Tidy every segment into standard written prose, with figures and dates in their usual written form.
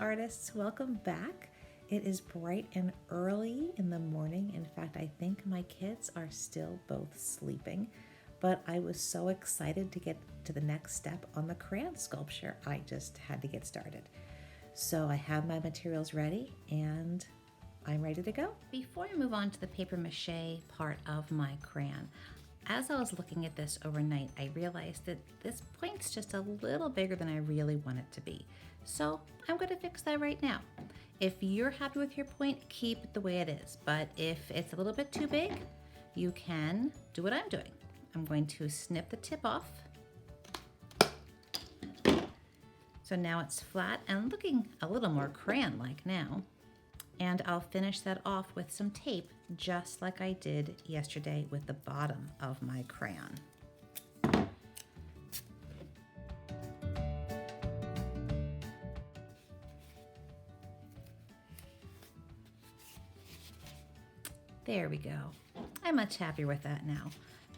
artists, welcome back. It is bright and early in the morning. In fact, I think my kids are still both sleeping, but I was so excited to get to the next step on the crayon sculpture. I just had to get started. So I have my materials ready and I'm ready to go. Before I move on to the paper mache part of my crayon, as I was looking at this overnight, I realized that this point's just a little bigger than I really want it to be. So I'm going to fix that right now. If you're happy with your point, keep it the way it is. But if it's a little bit too big, you can do what I'm doing. I'm going to snip the tip off. So now it's flat and looking a little more crayon-like now. And I'll finish that off with some tape, just like I did yesterday with the bottom of my crayon. There we go. I'm much happier with that now.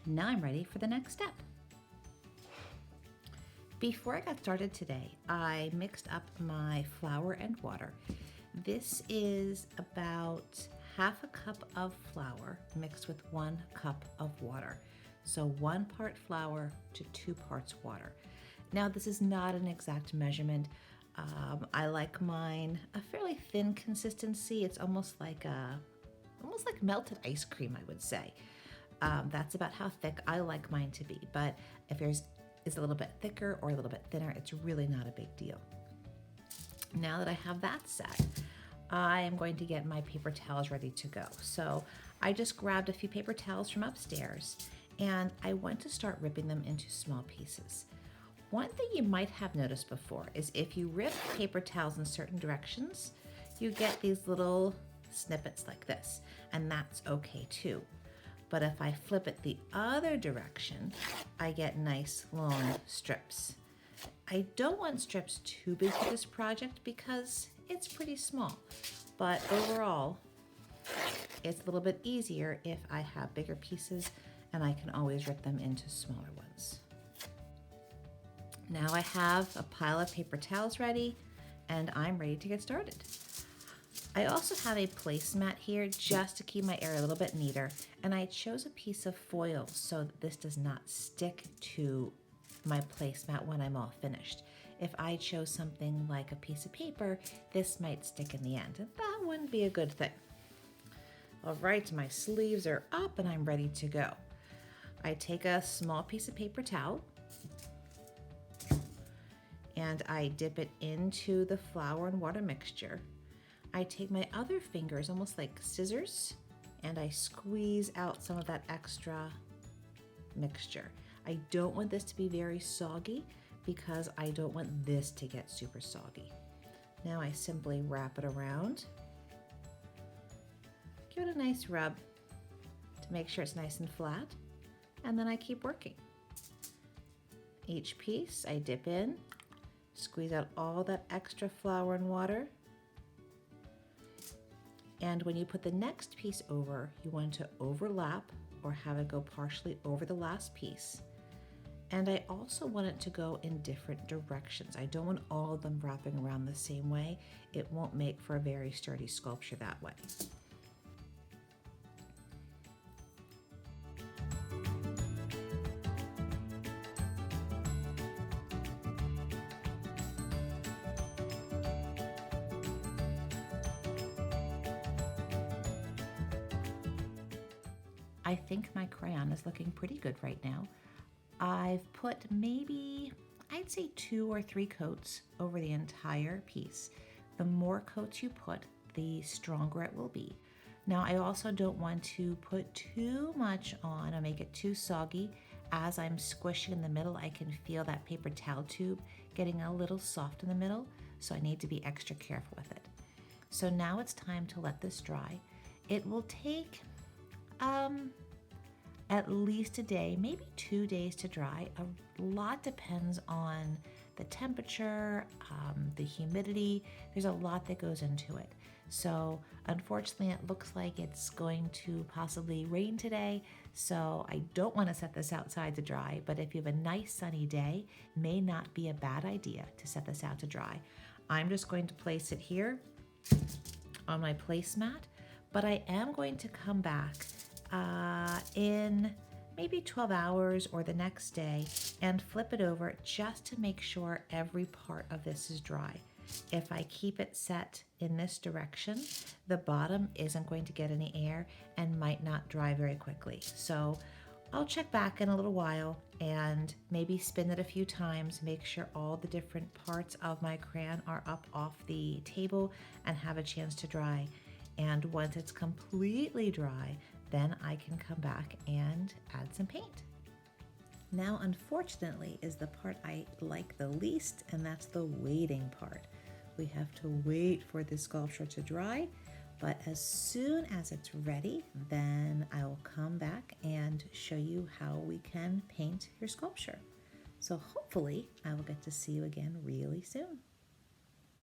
Now I'm ready for the next step. Before I got started today, I mixed up my flour and water. This is about half a cup of flour mixed with 1 cup of water. So 1 part flour to 2 parts water. Now this is not an exact measurement. I like mine a fairly thin consistency. It's almost like melted ice cream, I would say. That's about how thick I like mine to be. But if yours is a little bit thicker or a little bit thinner, it's really not a big deal. Now that I have that set, I am going to get my paper towels ready to go. So I just grabbed a few paper towels from upstairs and I went to start ripping them into small pieces. One thing you might have noticed before is if you rip paper towels in certain directions, you get these little snippets like this, and that's okay too. But if I flip it the other direction, I get nice long strips. I don't want strips too big for this project because it's pretty small, but overall, it's a little bit easier if I have bigger pieces and I can always rip them into smaller ones. Now I have a pile of paper towels ready and I'm ready to get started. I also have a placemat here just to keep my area a little bit neater, and I chose a piece of foil so that this does not stick to my placemat when I'm all finished. If I chose something like a piece of paper, this might stick in the end, and that wouldn't be a good thing. All right, my sleeves are up and I'm ready to go. I take a small piece of paper towel and I dip it into the flour and water mixture. I take my other fingers, almost like scissors, and I squeeze out some of that extra mixture. I don't want this to be very soggy because I don't want this to get super soggy. Now I simply wrap it around. Give it a nice rub to make sure it's nice and flat, and then I keep working. Each piece I dip in, squeeze out all that extra flour and water. And when you put the next piece over, you want to overlap or have it go partially over the last piece. And I also want it to go in different directions. I don't want all of them wrapping around the same way. It won't make for a very sturdy sculpture that way. I think my crayon is looking pretty good right now. I've put maybe, I'd say 2 or 3 coats over the entire piece. The more coats you put, the stronger it will be. Now I also don't want to put too much on or make it too soggy. As I'm squishing in the middle, I can feel that paper towel tube getting a little soft in the middle, so I need to be extra careful with it. So now it's time to let this dry. It will take at least a day, maybe 2 days to dry. A lot depends on the temperature, the humidity. There's a lot that goes into it. So unfortunately, it looks like it's going to possibly rain today. So I don't want to set this outside to dry, but if you have a nice sunny day, it may not be a bad idea to set this out to dry. I'm just going to place it here on my placemat, but I am going to come back in maybe 12 hours or the next day and flip it over just to make sure every part of this is dry. If I keep it set in this direction, the bottom isn't going to get any air and might not dry very quickly. So I'll check back in a little while and maybe spin it a few times, make sure all the different parts of my crayon are up off the table and have a chance to dry. And once it's completely dry, then I can come back and add some paint. Now, unfortunately, is the part I like the least, and that's the waiting part. We have to wait for the sculpture to dry, but as soon as it's ready, then I will come back and show you how we can paint your sculpture. So hopefully I will get to see you again really soon.